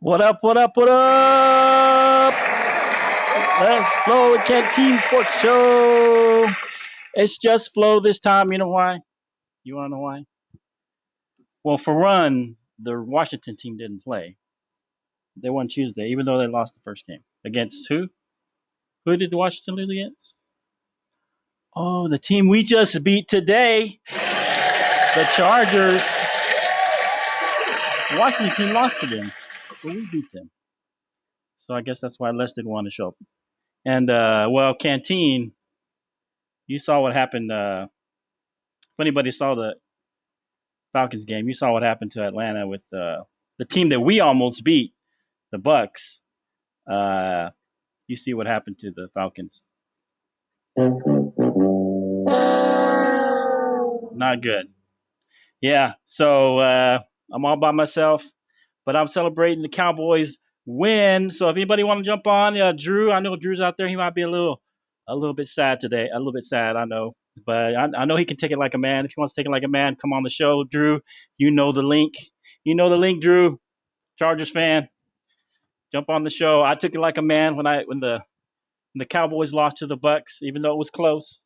What up, what up, what up? Let's flow with Canteen Sports Show. It's just flow this time. You know why? You want to know why? Well, for one, the Washington team didn't play. They won Tuesday, even though they lost the first game. Against who? Who did the Washington lose against? Oh, the team we just beat today, the Chargers. The Washington team lost to them, but we beat them. So I guess that's why Les didn't want to show up. And, well, Canteen, you saw what happened. If anybody saw the Falcons game, you saw what happened to Atlanta with the team that we almost beat, the Bucks. You see what happened to the Falcons. Not good. Yeah, so I'm all by myself, but I'm celebrating the Cowboys win. So if anybody want to jump on, Drew, I know Drew's out there. He might be a little bit sad today. A little bit sad, I know. But I know he can take it like a man. If he wants to take it like a man, come on the show, Drew. You know the link. You know the link, Drew. Chargers fan. Jump on the show. I took it like a man when the Cowboys lost to the Bucks, even though it was close.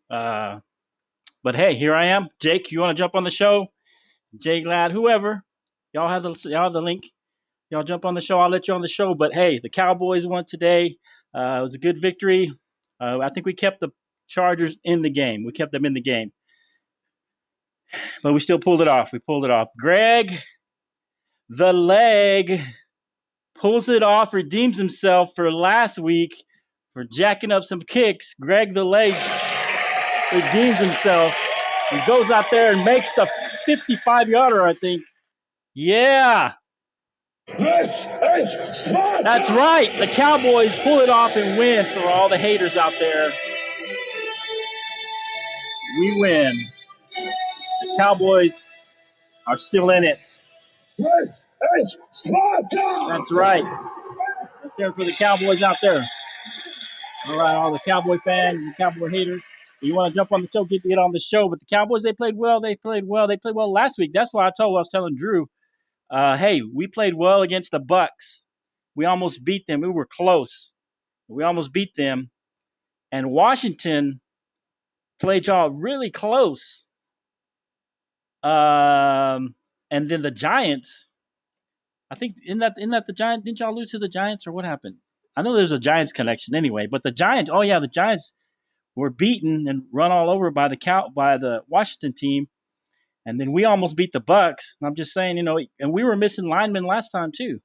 But hey, here I am. Jake, you want to jump on the show? Jake Ladd, whoever. Y'all have the link. Y'all jump on the show. I'll let you on the show. But hey, the Cowboys won today. It was a good victory. I think we kept the Chargers in the game. We kept them in the game. But we still pulled it off. We pulled it off. Greg, the leg, pulls it off, redeems himself for last week for jacking up some kicks. Greg, the leg, redeems himself and goes out there and makes the 55-yarder, I think. Yeah. This is Sparta! That's right. The Cowboys pull it off and win. For all the haters out there, we win. The Cowboys are still in it. This is Sparta! That's right. Let's hear it for the Cowboys out there. All right, all the Cowboy fans and Cowboy haters. If you want to jump on the show, get on the show. But the Cowboys, they played well. They played well last week. That's why I was telling Drew, hey, we played well against the Bucks. We almost beat them. We were close. We almost beat them. And Washington played y'all really close. And then the Giants, I think, in that the Giants, didn't y'all lose to the Giants or what happened? I know there's a Giants connection anyway, but the Giants, oh yeah, the Giants were beaten and run all over by the Washington team, and then we almost beat the Bucks. And I'm just saying, and we were missing linemen last time too.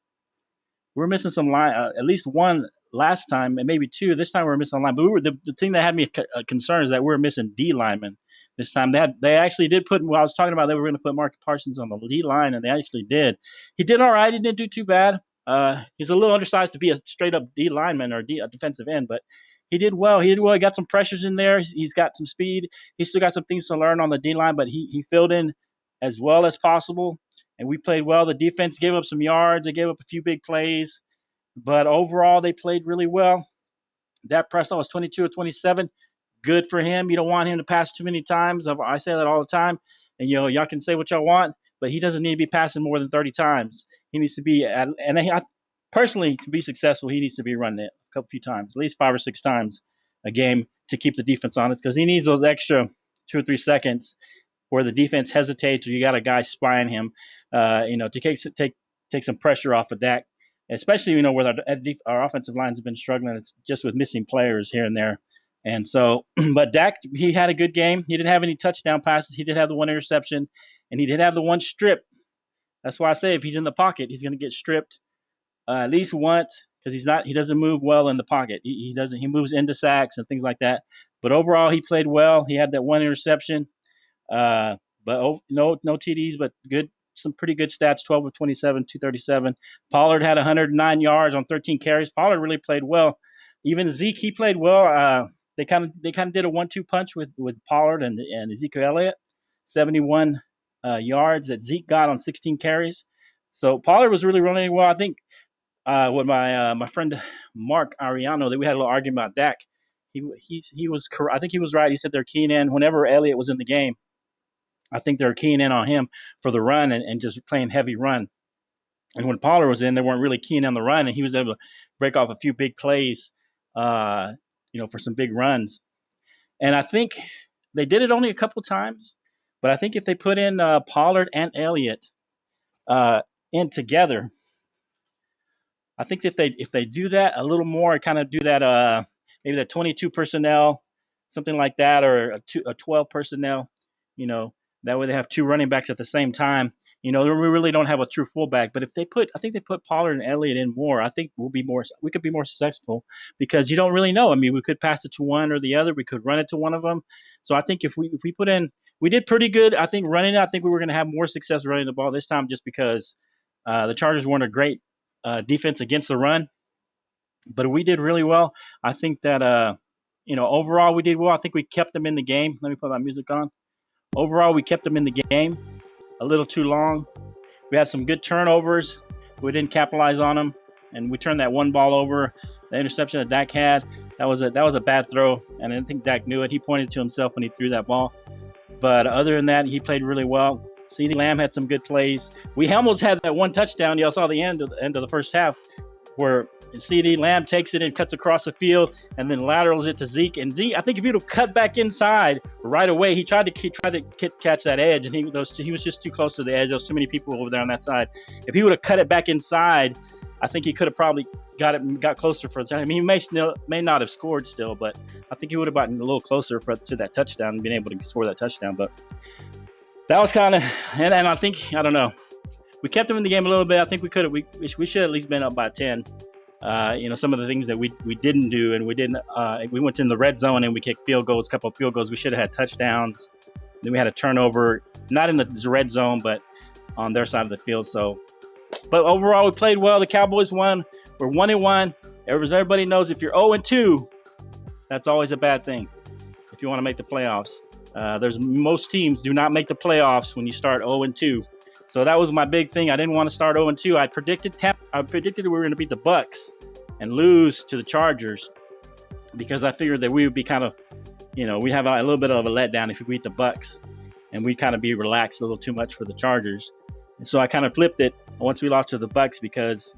We were missing some line, at least one last time, and maybe two. This time we were missing a line. But the thing that had me concerned is that we were missing D linemen this time. They actually did put. Well, I was talking about they were going to put Mark Parsons on the D line, and they actually did. He did all right. He didn't do too bad. He's a little undersized to be a straight up D lineman or a defensive end, but he did well. He got some pressures in there. He's got some speed. He's still got some things to learn on the D line, but he filled in as well as possible. And we played well. The defense gave up some yards. They gave up a few big plays. But overall, they played really well. Dak Prescott was 22 or 27. Good for him. You don't want him to pass too many times. I say that all the time. And, y'all can say what y'all want, but he doesn't need to be passing more than 30 times. He needs to be, personally, to be successful, he needs to be running it a few times, at least 5 or 6 times a game to keep the defense honest, because he needs those extra 2 or 3 seconds where the defense hesitates or you got a guy spying him, to take some pressure off of Dak, especially, where our offensive lines have been struggling. It's just with missing players here and there. And so, but Dak, he had a good game. He didn't have any touchdown passes. He did have the one interception, and he did have the one strip. That's why I say if he's in the pocket, he's going to get stripped at least once, because he doesn't move well in the pocket. He moves into sacks and things like that. But overall, he played well. He had that one interception. But no TDs, but some pretty good stats, 12 of 27, 237. Pollard had 109 yards on 13 carries. Pollard really played well. Even Zeke, he played well. They kind of did a 1-2 punch with Pollard and Ezekiel Elliott. 71 yards that Zeke got on 16 carries. So Pollard was really running well. I think with my friend Mark Ariano, that we had a little argument about Dak. I think he was right. He said they're keying in whenever Elliott was in the game. I think they're keying in on him for the run and just playing heavy run. And when Pollard was in, they weren't really keen on the run, and he was able to break off a few big plays, for some big runs. And I think they did it only a couple times, but I think if they put in Pollard and Elliott in together, I think if they do that a little more, kind of do that maybe that 22 personnel, something like that, or a 12 personnel, that way they have two running backs at the same time. We really don't have a true fullback, but I think they put Pollard and Elliott in more. I think we could be more successful because you don't really know. I mean, we could pass it to one or the other. We could run it to one of them. So I think if we put in, we did pretty good. I think running it. I think we were going to have more success running the ball this time, just because the Chargers weren't a great defense against the run, but we did really well. I think that overall we did well. I think we kept them in the game. Let me put my music on. Overall, we kept them in the game a little too long. We had some good turnovers. We didn't capitalize on them, and we turned that one ball over. The interception that Dak had, that was a bad throw, and I didn't think Dak knew it. He pointed to himself when he threw that ball. But other than that, he played really well. CeeDee Lamb had some good plays. We almost had that one touchdown. Y'all saw the end of the first half, where CeeDee Lamb takes it and cuts across the field, and then laterals it to Zeke. And Zeke, I think if he'd have cut back inside right away, he tried to catch that edge, and he was just too close to the edge. There was too many people over there on that side. If he would have cut it back inside, I think he could have probably got closer for the time. I mean, he may not have scored still, but I think he would have gotten a little closer to that touchdown and been able to score that touchdown. But that was kind of, and I think, I don't know, we kept him in the game a little bit. I think we should at least been up by 10. Some of the things that we didn't do, and we went in the red zone and we kicked a couple of field goals. We should have had touchdowns. Then we had a turnover, not in the red zone, but on their side of the field. But overall, we played well. The Cowboys won. We're 1-1. Everybody knows if you're 0-2, that's always a bad thing if you want to make the playoffs. Most teams do not make the playoffs when you start 0-2. So that was my big thing. I didn't want to start 0-2. I predicted we were going to beat the Bucks and lose to the Chargers, because I figured that we would be kind of, we have a little bit of a letdown if we beat the Bucks, and we'd kind of be relaxed a little too much for the Chargers. And so I kind of flipped it once we lost to the Bucks, because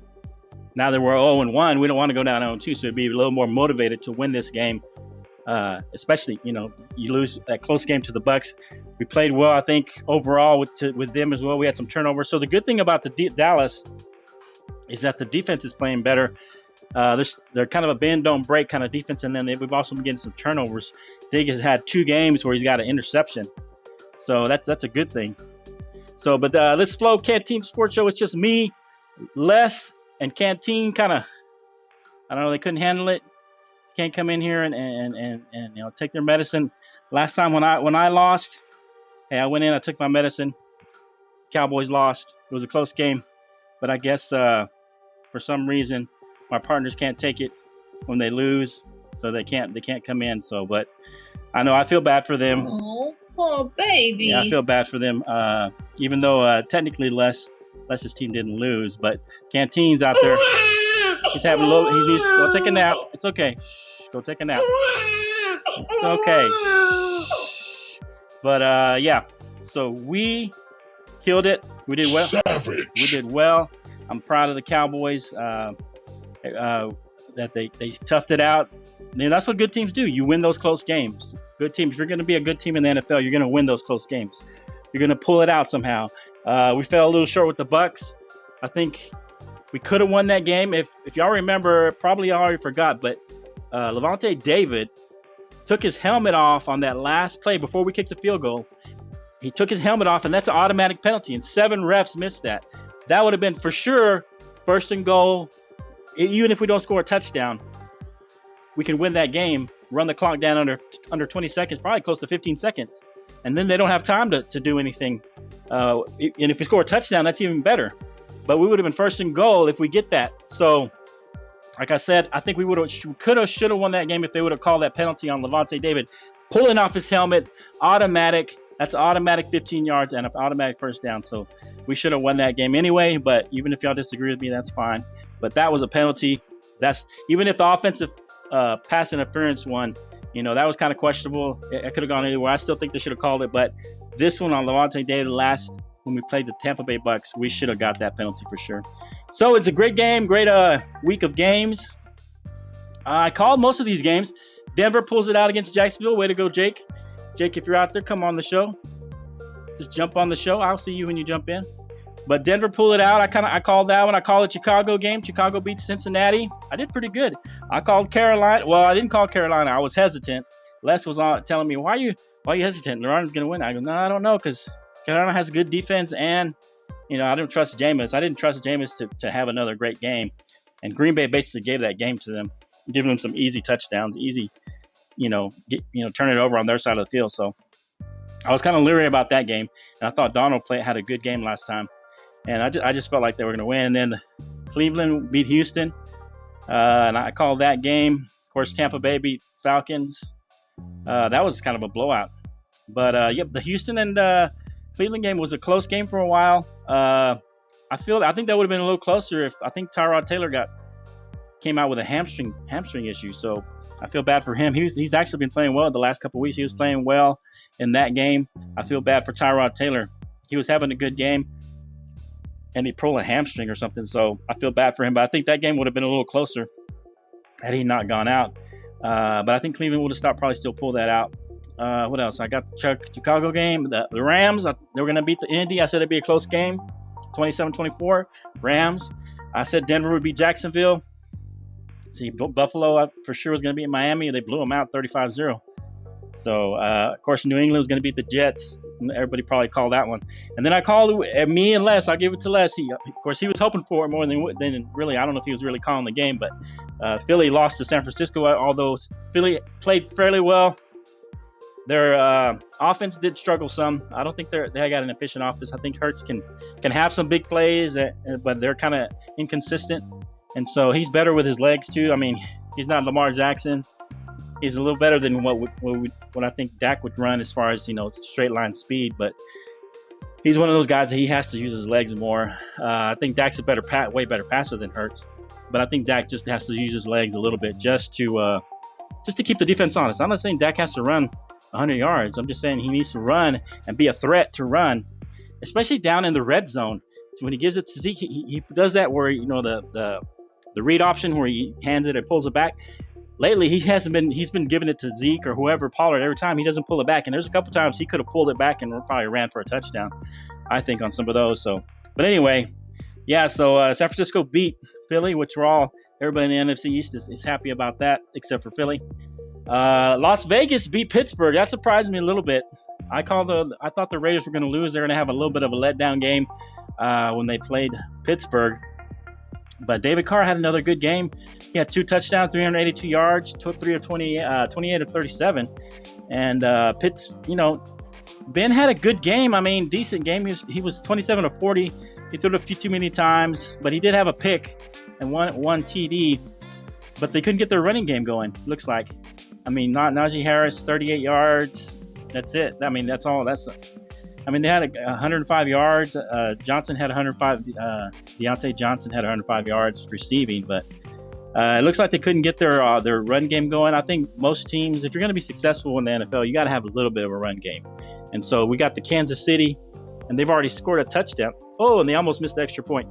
now that we're 0-1, we don't want to go down 0-2, so it'd be a little more motivated to win this game. Especially, you lose that close game to the Bucks. We played well, I think, overall with them as well. We had some turnovers. So the good thing about the Dallas is that the defense is playing better. They're kind of a bend don't break kind of defense, and then we've also been getting some turnovers. Diggs has had 2 games where he's got an interception, so that's a good thing. So, but this FLO Canteen Sports Show, it's just me, Les, and Canteen. Kind of, I don't know, they couldn't handle it. Can't come in here and take their medicine. Last time when I lost, hey, I went in, I took my medicine. Cowboys lost. It was a close game, but I guess for some reason my partners can't take it when they lose, so they can't come in. So, but I know I feel bad for them. Oh, poor baby. Yeah, I feel bad for them. Even though technically Les's team didn't lose, but Canteen's out there. He's having he needs to go take a nap. It's okay. Shh, go take a nap. It's okay. But yeah, so we killed it. We did well. Savage. We did well. I'm proud of the Cowboys that they toughed it out. And that's what good teams do. You win those close games. Good teams. If you're going to be a good team in the NFL, you're going to win those close games. You're going to pull it out somehow. We fell a little short with the Bucks. I think we could have won that game. If y'all remember, probably y'all already forgot, but Levante David took his helmet off on that last play before we kicked the field goal. He took his helmet off, and that's an automatic penalty, and 7 refs missed that. That would have been for sure first and goal. Even if we don't score a touchdown, we can win that game, run the clock down under 20 seconds, probably close to 15 seconds. And then they don't have time to do anything. And if we score a touchdown, that's even better. But we would have been first and goal if we get that. So, like I said, I think we should have won that game if they would have called that penalty on Levante David pulling off his helmet. Automatic. That's automatic 15 yards and an automatic first down. So we should have won that game anyway. But even if y'all disagree with me, that's fine. But that was a penalty. That's even if the offensive pass interference one, that was kind of questionable. It could have gone anywhere. I still think they should have called it. But this one on Levante David last when we played the Tampa Bay Bucks. We should have got that penalty for sure. So it's a great game, great week of games. I called most of these games. Denver pulls it out against Jacksonville. Way to go, Jake. Jake, if you're out there, come on the show. Just jump on the show. I'll see you when you jump in. But Denver pulled it out. I called that one. I called the Chicago game. Chicago beats Cincinnati. I did pretty good. I called Carolina. Well, I didn't call Carolina. I was hesitant. Les was on telling me, why are you hesitant? Lawrence's going to win. I go, no, I don't know, because Carolina has good defense, and I don't trust Jameis. I didn't trust Jameis to have another great game. And Green Bay basically gave that game to them, giving them some easy touchdowns, turn it over on their side of the field. So I was kind of leery about that game, and I thought Donald had a good game last time, and I just felt like they were going to win. And then Cleveland beat Houston, and I called that game. Of course, Tampa Bay beat Falcons. That was kind of a blowout. But the Houston and Cleveland game was a close game for a while. I think that would have been a little closer if I think Tyrod Taylor came out with a hamstring issue. So I feel bad for him. He's actually been playing well the last couple of weeks. He was playing well in that game. I feel bad for Tyrod Taylor. He was having a good game, and he pulled a hamstring or something. So I feel bad for him. But I think that game would have been a little closer had he not gone out. But I think Cleveland would have probably still pull that out. What else? I got the Chicago game. The Rams, they were going to beat the Indy. I said it'd be a close game, 27-24. Rams. I said Denver would beat Jacksonville. See, Buffalo for sure was going to beat Miami. They blew them out 35-0. So, of course, New England was going to beat the Jets. Everybody probably called that one. And then I called me and Les. I'll give it to Les. Of course, he was hoping for it more than really. I don't know if he was really calling the game, but Philly lost to San Francisco, although Philly played fairly well. Their offense did struggle some. I don't think they got an efficient offense. I think Hurts can have some big plays, but they're kind of inconsistent. And so he's better with his legs too. I mean, he's not Lamar Jackson. He's a little better than what I think Dak would run as far as straight line speed. But he's one of those guys that he has to use his legs more. I think Dak's a way better passer than Hurts. But I think Dak just has to use his legs a little bit just to keep the defense honest. I'm not saying Dak has to run 100 yards. I'm just saying he needs to run and be a threat to run, especially down in the red zone. So when he gives it to Zeke, he does that where the read option where he hands it and pulls it back. Lately, he's been giving it to Zeke or whoever, Pollard, every time. He doesn't pull it back. And there's a couple times he could have pulled it back and probably ran for a touchdown, I think, on some of those. So, but anyway, yeah, so San Francisco beat Philly, which everybody in the NFC East is happy about that, except for Philly. Las Vegas beat Pittsburgh. That surprised me a little bit. I thought the Raiders were going to lose. They're going to have a little bit of a letdown game when they played Pittsburgh. But David Carr had another good game. He had 2 touchdowns, 382 yards, 3 of 28 of 37. And Ben had a good game. I mean, decent game. He was 27 of 40. He threw it a few too many times, but he did have a pick and one TD. But they couldn't get their running game going, looks like. I mean, Najee Harris, 38 yards. That's it. I mean, that's all. They had 105 yards. Johnson had 105. Deontay Johnson had 105 yards receiving, but it looks like they couldn't get their run game going. I think most teams, if you're going to be successful in the NFL, you got to have a little bit of a run game. And so we got the Kansas City, and they've already scored a touchdown. Oh, and they almost missed the extra point.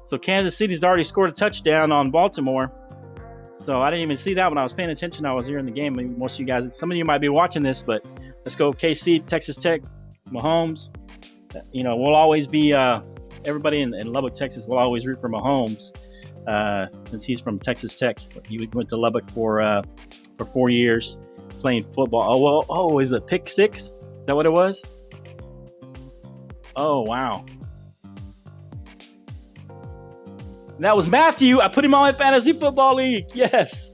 So Kansas City's already scored a touchdown on Baltimore. So I didn't even see that when I was paying attention. I was here in the game. Maybe most of you guys, some of you might be watching this, but let's go KC, Texas Tech, Mahomes. We'll always be everybody in Lubbock, Texas will always root for Mahomes since he's from Texas Tech. He went to Lubbock for 4 years playing football. Oh, is it pick six? Is that what it was? Oh, wow. And that was Matthew. I put him on my fantasy football league. Yes.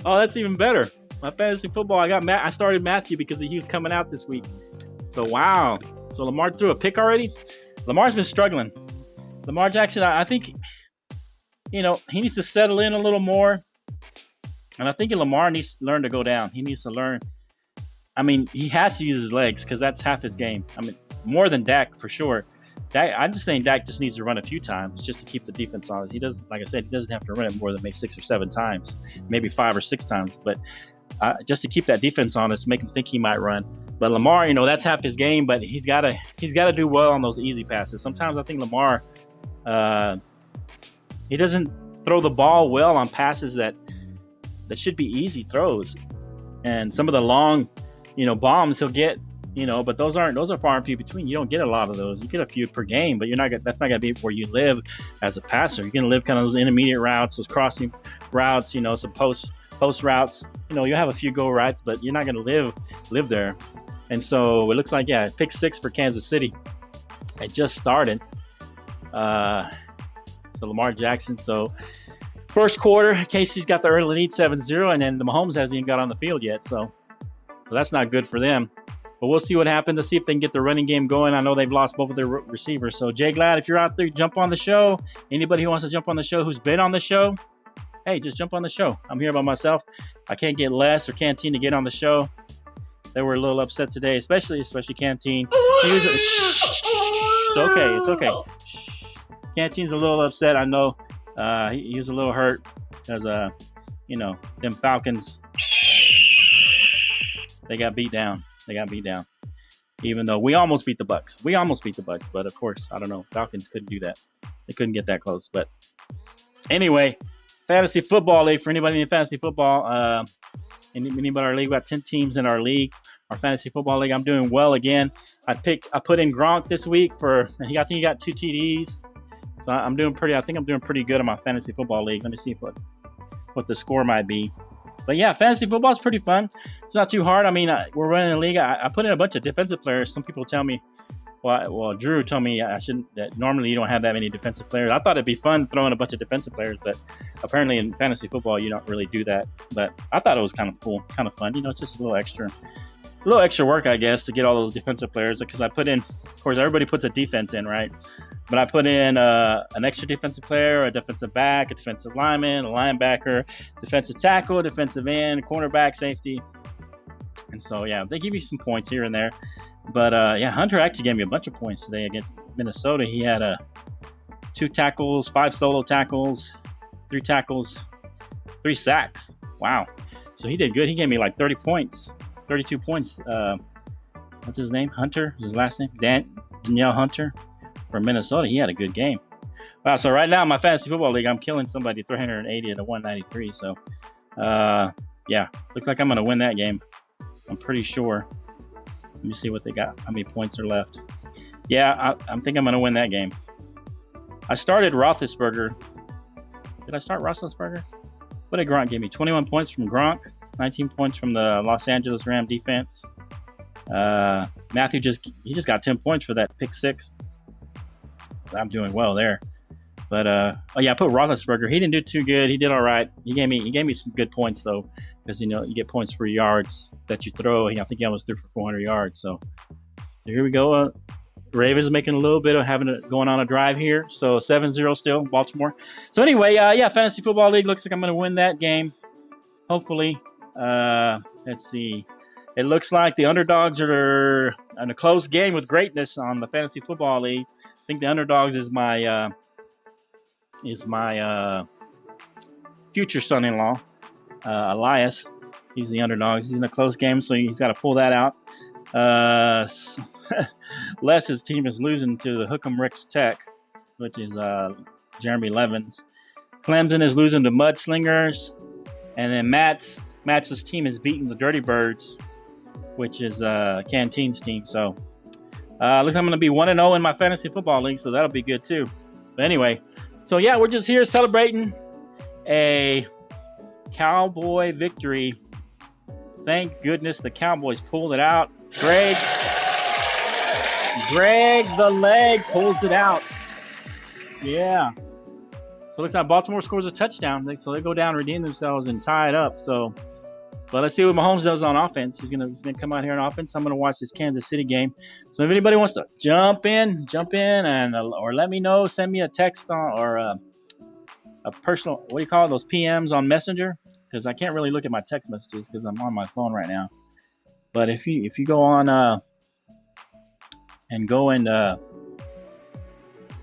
Oh, that's even better. My fantasy football, I started Matthew because he was coming out this week. So, wow. So, Lamar threw a pick already? Lamar's been struggling. Lamar Jackson, I think, he needs to settle in a little more. And I think Lamar needs to learn to go down. He needs to learn. I mean, he has to use his legs because that's half his game. I mean, more than Dak for sure. I'm just saying Dak just needs to run a few times just to keep the defense honest. He doesn't, like I said, he doesn't have to run it more than maybe 6 or 7 times, maybe 5 or 6 times. But just to keep that defense honest, make him think he might run. But Lamar, that's half his game. But he's gotta do well on those easy passes. Sometimes I think Lamar, he doesn't throw the ball well on passes that should be easy throws. And some of the long, bombs he'll get, but those are far and few between. You don't get a lot of those. You get a few per game, but that's not gonna be where you live as a passer. You're gonna live kind of those intermediate routes, those crossing routes, some post routes. You'll have a few go rights, but you're not gonna live there. And so it looks like, pick 6 for Kansas City. It just started. So Lamar Jackson. So first quarter, Casey's got the early lead 7-0, and then the Mahomes hasn't even got on the field yet. So that's not good for them. But we'll see what happens to see if they can get the running game going. I know they've lost both of their receivers. So Jay Glad, if you're out there, jump on the show. Anybody who wants to jump on the show who's been on the show, hey, just jump on the show. I'm here by myself. I can't get Les or Canteen to get on the show. They were a little upset today, especially Canteen. It's okay. Canteen's a little upset. I know he was a little hurt because, them Falcons, they got beat down. Even though we almost beat the Bucks. But of course, I don't know. Falcons couldn't do that. They couldn't get that close. But anyway, fantasy football league, for anybody in fantasy football, anybody in our league, we got 10 teams in our league. Our fantasy football league, I'm doing well again. I put in Gronk this week I think he got 2 TDs. So I think I'm doing pretty good in my fantasy football league. Let me see what the score might be. But yeah, fantasy football is pretty fun. It's not too hard. I mean, we're running a league. I put in a bunch of defensive players. Some people tell me, well, Drew told me that normally you don't have that many defensive players. I thought it'd be fun throwing a bunch of defensive players, but apparently in fantasy football you don't really do that. But I thought it was kind of cool, kind of fun. It's just a little extra work, I guess, to get all those defensive players, because I put in, of course, everybody puts a defense in, right? But I put in an extra defensive player, a defensive back, a defensive lineman, a linebacker, defensive tackle, defensive end, cornerback, safety. And so, they give you some points here and there. But, Hunter actually gave me a bunch of points today against Minnesota. He had 2 tackles, 5 solo tackles, 3 tackles, 3 sacks. Wow. So he did good. He gave me like 32 points. What's his name? Hunter is his last name. Danielle Hunter from Minnesota. He had a good game. Wow. So right now in my fantasy football league, I'm killing somebody 380 to 193. So, looks like I'm going to win that game. I'm pretty sure. Let me see what they got. How many points are left? Yeah, I think I'm going to win that game. I started Roethlisberger. Did I start Roethlisberger? What did Gronk give me? 21 points from Gronk. 19 points from the Los Angeles Ram defense. Matthew just got 10 points for that pick 6. I'm doing well there. But I put Roethlisberger. He didn't do too good. He did all right. He gave me some good points though, because you get points for yards that you throw. I think he almost threw for 400 yards. So here we go. Ravens making a little bit of going on a drive here. So 7-0 still, Baltimore. So anyway, fantasy football league looks like I'm going to win that game. Hopefully. Let's see. It looks like the underdogs are in a close game with greatness on the fantasy football league. I think the underdogs is my future son-in-law, Elias. He's the underdogs. He's in a close game, so he's got to pull that out. Les' team is losing to the Hookham Ricks Tech, which is Jeremy Levin's. Clemson is losing to Mudslingers, and then Matt's team is beating the Dirty Birds, which is Canteen's team. So looks like I'm going to be 1-0 in my fantasy football league, so that'll be good too. But anyway, so we're just here celebrating a Cowboy victory. Thank goodness the Cowboys pulled it out. Greg the leg pulls it out. Yeah. So it looks like Baltimore scores a touchdown. So they go down, redeem themselves, and tie it up. So, but let's see what Mahomes does on offense. He's gonna come out here on offense. I'm gonna watch this Kansas City game. So if anybody wants to jump in, and or let me know. Send me a text or a personal. What do you call it? Those PMs on Messenger, because I can't really look at my text messages because I'm on my phone right now. But if you go on and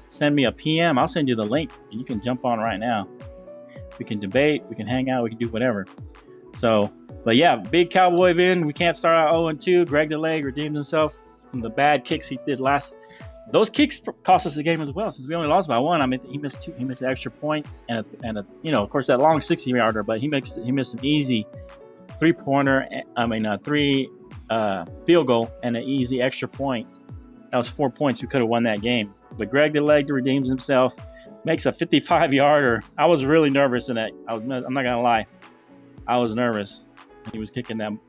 send me a PM, I'll send you the link and you can jump on right now. We can debate, we can hang out, we can do whatever. So But yeah, big Cowboy win. We can't start out 0-2. Greg the Leg redeemed himself from the bad kicks he did last. Those kicks cost us the game as well, since we only lost by one. I mean, he missed two. He missed an extra point and a of course, that long 60-yarder. But he missed an easy three-pointer. Three field goal and an easy extra point. That was 4 points. We could have won that game. But Greg the Leg redeems himself, makes a 55-yarder. I was really nervous in that. I'm not gonna lie, I was nervous. He was kicking them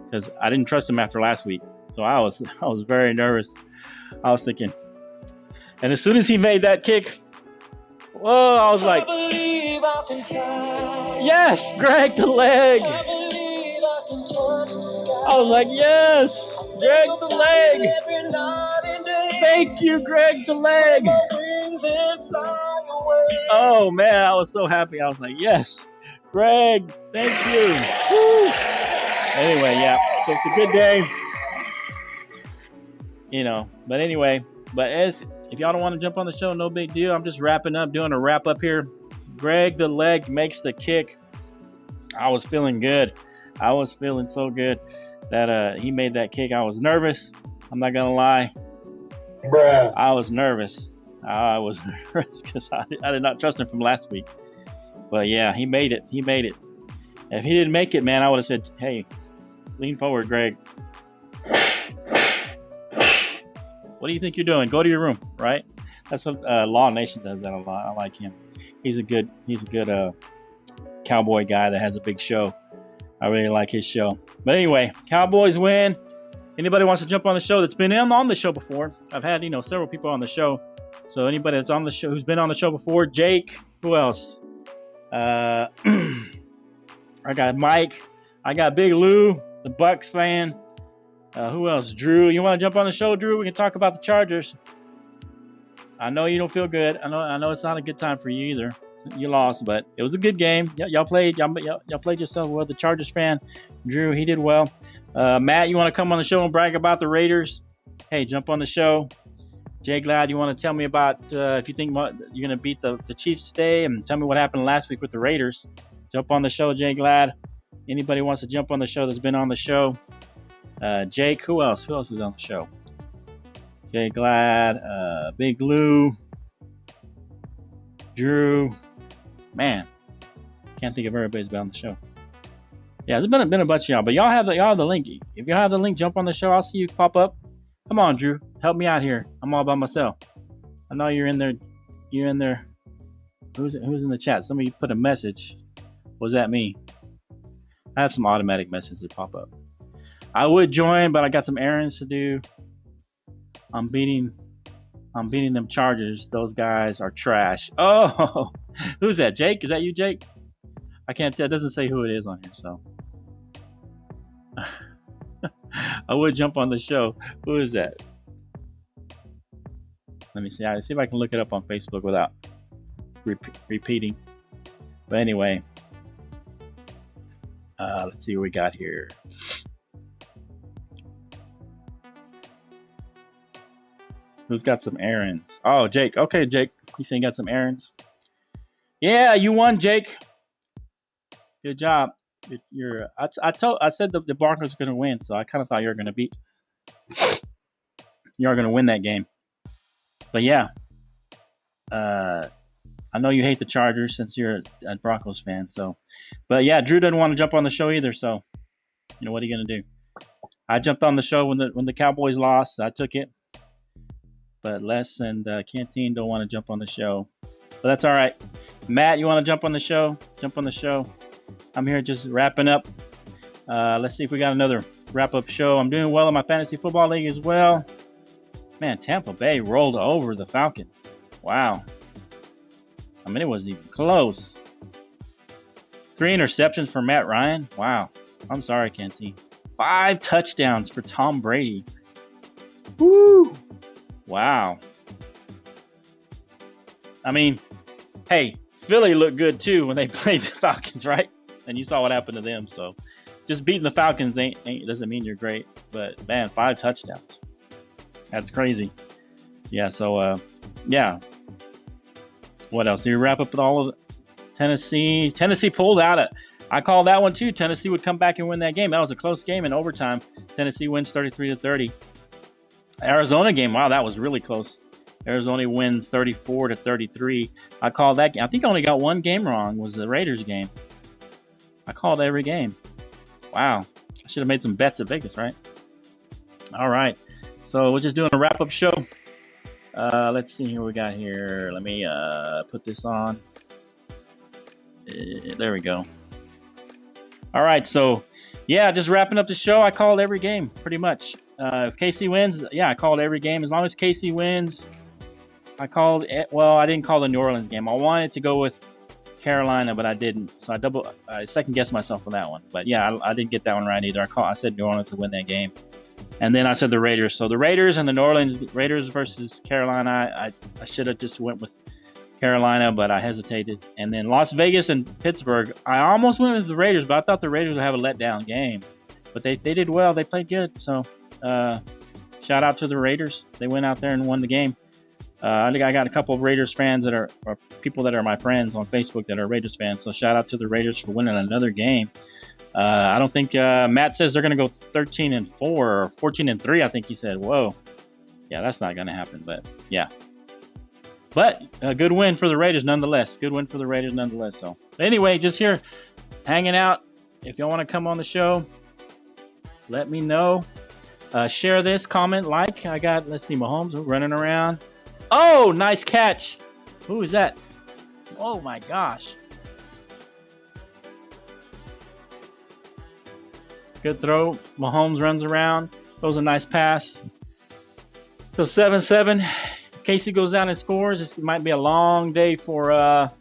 because I didn't trust him after last week. So I was very nervous. I was thinking, and as soon as he made that kick, whoa! I was like, yes, Greg the Leg. I was like, yes, Greg the Leg. Thank you, Greg the Leg. Oh man, I was so happy. I was like, yes, Greg, thank you. Woo. Anyway, yeah, so it's a good day. But anyway, if y'all don't want to jump on the show, no big deal. I'm just wrapping up, doing a wrap up here. Greg the Leg makes the kick. I was feeling good. I was feeling so good that he made that kick. I was nervous. I'm not gonna lie. Bruh. I was nervous. Because I did not trust him from last week. But yeah, he made it. He made it. If he didn't make it, man, I would have said, hey, lean forward, Greg. What do you think you're doing? Go to your room, right? That's what Law Nation does that a lot. I like him. He's a good cowboy guy that has a big show. I really like his show. But anyway, Cowboys win. Anybody wants to jump on the show that's been on the show before? I've had several people on the show. So anybody that's on the show who's been on the show before, Jake. Who else? I got Mike. I got Big Lou, the Bucks fan. Who else? Drew. You want to jump on the show, Drew? We can talk about the Chargers. I know you don't feel good. I know it's not a good time for you either. You lost, but it was a good game. Y'all played yourself well. The Chargers fan, Drew, he did well. Matt, you want to come on the show and brag about the Raiders? Hey, jump on the show. Jay Glad, you want to tell me about if you think you're going to beat the Chiefs today, and tell me what happened last week with the Raiders. Jump on the show, Jay Glad. Anybody wants to jump on the show that's been on the show? Jake, who else? Who else is on the show? Jay Glad, Big Lou, Drew. Man, can't think of everybody's been on the show. Yeah, there's been a bunch of y'all, but y'all have the link. If y'all have the link, jump on the show. I'll see you pop up. Come on, Drew, help me out here. I'm all by myself. I know you're in there. You're in there. Who's in the chat? Somebody put a message. Was that me? I have some automatic messages pop up. I would join, but I got some errands to do. I'm beating them Chargers. Those guys are trash. Oh, who's that? Jake? Is that you, Jake? I can't tell. It doesn't say who it is on here, so. I would jump on the show. Who is that? Let me see. I see if I can look it up on Facebook without repeating. But anyway, let's see what we got here. Who's got some errands? Oh, Jake. Okay, Jake. He's saying got some errands. Yeah, you won, Jake. Good job. I said the Broncos are going to win, so I kind of thought you were going to beat. You are going to win that game. But yeah, I know you hate the Chargers since you're a Broncos fan. So, but yeah, Drew doesn't want to jump on the show either. So, what are you going to do? I jumped on the show when the Cowboys lost. I took it. But Les and Canteen don't want to jump on the show. But that's all right. Matt, you want to jump on the show? Jump on the show. I'm here just wrapping up. Let's see if we got another wrap-up show. I'm doing well in my fantasy football league as well. Man, Tampa Bay rolled over the Falcons. Wow. I mean, it wasn't even close. 3 interceptions for Matt Ryan. Wow. I'm sorry, Canteen. 5 touchdowns for Tom Brady. Woo. Wow. I mean, hey, Philly looked good too when they played the Falcons, right? And you saw what happened to them. So just beating the Falcons doesn't mean you're great. But man, 5 touchdowns. That's crazy. Yeah, so yeah. What else? Do you wrap up with all of Tennessee? Tennessee pulled out I called that one too. Tennessee would come back and win that game. That was a close game in overtime. Tennessee wins 33-30. Arizona game, wow, that was really close. Arizona wins 34-33. I called that game. I think I only got one game wrong, was the Raiders game. I called every game. Wow. I should have made some bets at Vegas, right? All right. So we're just doing a wrap-up show. Let's see what we got here. Let me put this on. There we go. All right. So, yeah, just wrapping up the show. I called every game, pretty much. If KC wins, yeah, I called every game. As long as KC wins, I called it. Well, I didn't call the New Orleans game. I wanted to go with Carolina, but I didn't. So I second guessed myself on that one. But yeah, I didn't get that one right either. I said New Orleans to win that game, and then I said the Raiders. So the Raiders and the New Orleans Raiders versus Carolina. I should have just went with Carolina, but I hesitated. And then Las Vegas and Pittsburgh. I almost went with the Raiders, but I thought the Raiders would have a letdown game. But they did well. They played good. So shout out to the Raiders. They went out there and won the game. I think I got a couple of Raiders fans that are people that are my friends on Facebook that are Raiders fans. So shout out to the Raiders for winning another game. I don't think Matt says they're going to go 13-4 or 14-3. I think he said, whoa. Yeah, that's not going to happen. But yeah. But a good win for the Raiders nonetheless. Good win for the Raiders nonetheless. So anyway, just here hanging out. If y'all want to come on the show, let me know. Share this, comment, like. I got, let's see, Mahomes running around. Oh, nice catch. Who is that? Oh, my gosh. Good throw. Mahomes runs around. Throws a nice pass. So 7-7. If Casey goes down and scores, this might be a long day for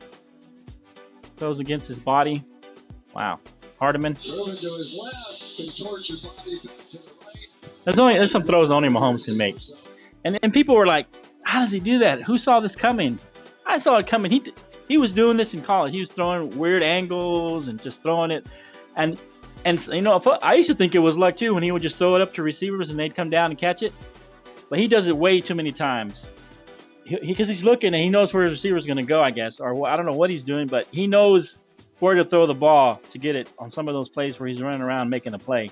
throws against his body. Wow. Hardiman. There's some throws only Mahomes can make. And people were like, how does he do that? Who saw this coming? I saw it coming. He was doing this in college. He was throwing weird angles and just throwing it. And you know, I used to think it was luck too when he would just throw it up to receivers and they'd come down and catch it. But he does it way too many times. Because he's looking and he knows where his receiver is going to go, I guess. Or I don't know what he's doing, but he knows where to throw the ball to get it on some of those plays where he's running around making a play.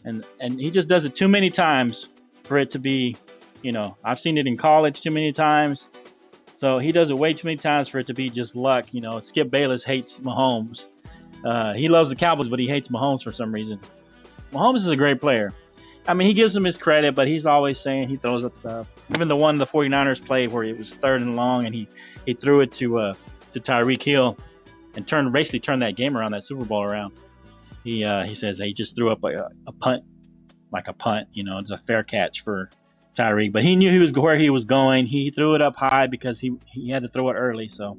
And he just does it too many times for it to be, you know, I've seen it in college too many times. So he does it way too many times for it to be just luck. You know, Skip Bayless hates Mahomes. He loves the Cowboys, but he hates Mahomes for some reason. Mahomes is a great player. I mean, he gives him his credit, but he's always saying he throws it. Even the one the 49ers played where it was 3rd and long, and he threw it to Tyreek Hill and basically turned that game around, that Super Bowl around. He says he just threw up a punt, like a punt. You know, it's a fair catch for Tyreek, but he knew where he was going. He threw it up high because he had to throw it early. So,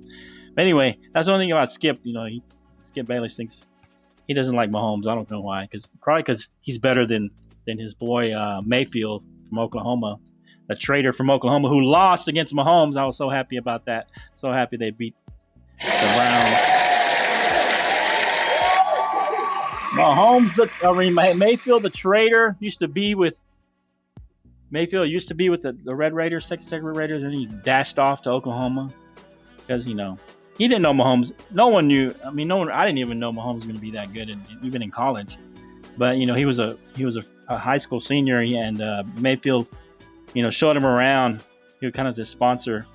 but anyway, that's the only thing about Skip. You know, Skip Bayless thinks he doesn't like Mahomes. I don't know why. Probably because he's better than his boy Mayfield from Oklahoma, a traitor from Oklahoma who lost against Mahomes. I was so happy about that. So happy they beat the Browns. Mayfield, the traitor, used to be with the Red Raiders, Texas Tech Red Raiders, and he dashed off to Oklahoma because, you know, he didn't know Mahomes. No one knew. I mean, I didn't even know Mahomes was going to be that good, even in college. But you know, he was a high school senior, and Mayfield, you know, showed him around. He was kind of his sponsor.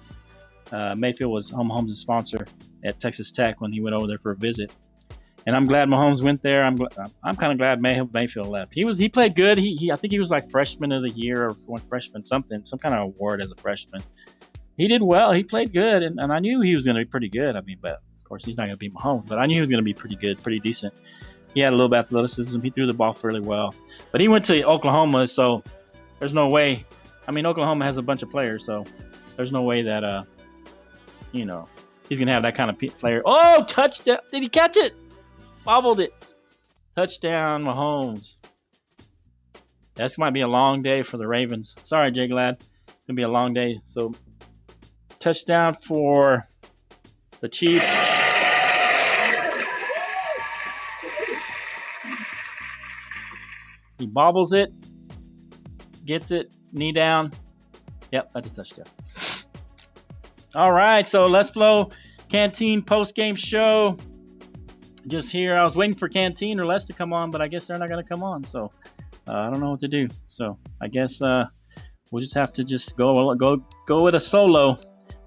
Mayfield was Mahomes' sponsor at Texas Tech when he went over there for a visit. And I'm glad Mahomes went there. I'm kind of glad Mayfield left. He played good. I think he was like freshman of the year or freshman some kind of award as a freshman. He did well. He played good, and I knew he was going to be pretty good. I mean, but of course he's not going to beat Mahomes. But I knew he was going to be pretty good, pretty decent. He had a little bit of athleticism. He threw the ball fairly well. But he went to Oklahoma, so there's no way. I mean, Oklahoma has a bunch of players, so there's no way that, you know, he's going to have that kind of player. Oh, touchdown. Did he catch it? Bobbled it. Touchdown, Mahomes. This might be a long day for the Ravens. Sorry, Jay Glad. It's going to be a long day. So, touchdown for the Chiefs. He bobbles it, gets it, knee down. Yep, that's a touchdown. All right, so let's FLO Canteen post-game show. just here. I was waiting for Canteen or Les to come on, but I guess they're not going to come on. So I don't know what to do. So I guess we'll just have to just go with a solo.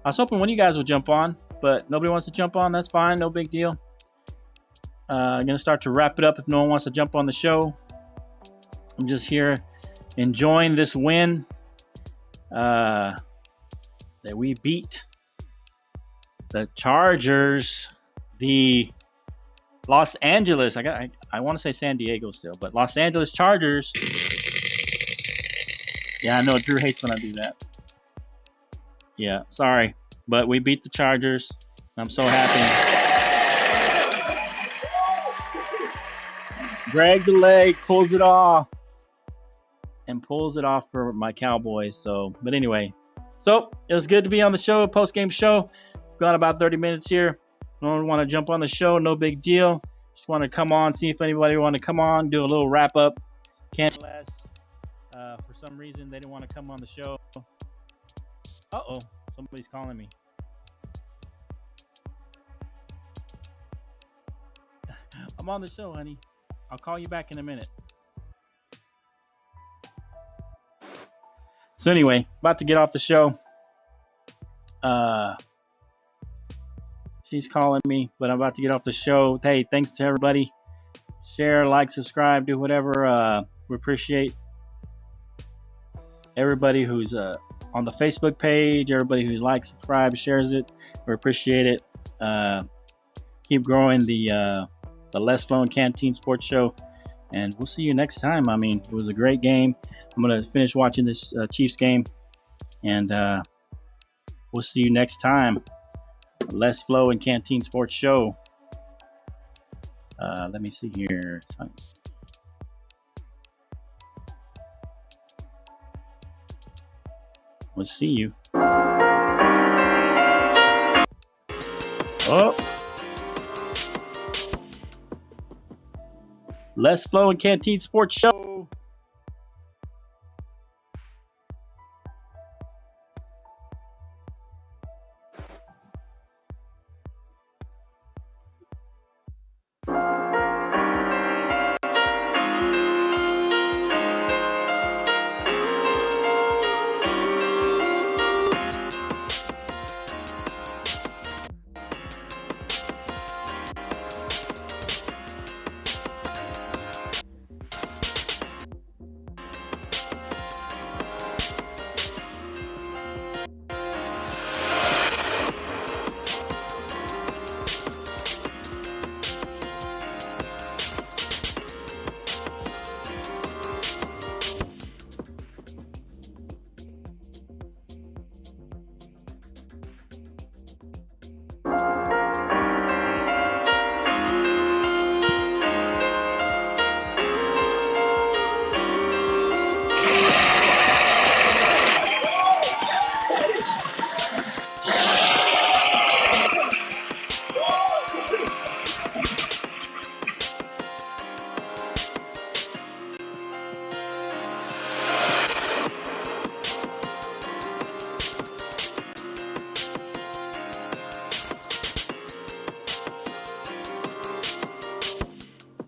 I was hoping one of you guys would jump on, but nobody wants to jump on. That's fine. No big deal. I'm going to start to wrap it up if no one wants to jump on the show. I'm just here enjoying this win that we beat the Chargers, the Los Angeles. I want to say San Diego still, but Los Angeles Chargers. Yeah, I know Drew hates when I do that. Yeah, sorry, but we beat the Chargers. I'm so happy. Greg the leg pulls it off for my Cowboys. So, but anyway, so it was good to be on the show, post-game show. Got about 30 minutes here. No one want to jump on the show, no big deal. Just want to come on, see if anybody want to come on, do a little wrap up. Can't less. For some reason they didn't want to come on the show. Somebody's calling me. I'm on the show, honey. I'll call you back in a minute. So anyway, about to get off the show. She's calling me, but I'm about to get off the show. Hey, thanks to everybody. Share, like, subscribe, do whatever. We appreciate everybody who's on the Facebook page, everybody who likes, subscribes, shares it. We appreciate it. Keep growing the Les FLO and Canteen Sports Show, and we'll see you next time. I mean, it was a great game. I'm going to finish watching this Chiefs game, and we'll see you next time. Les FLO and Canteen Sports Show. Let me see here. We'll see you. Oh. Les FLO and Canteen Sports Show.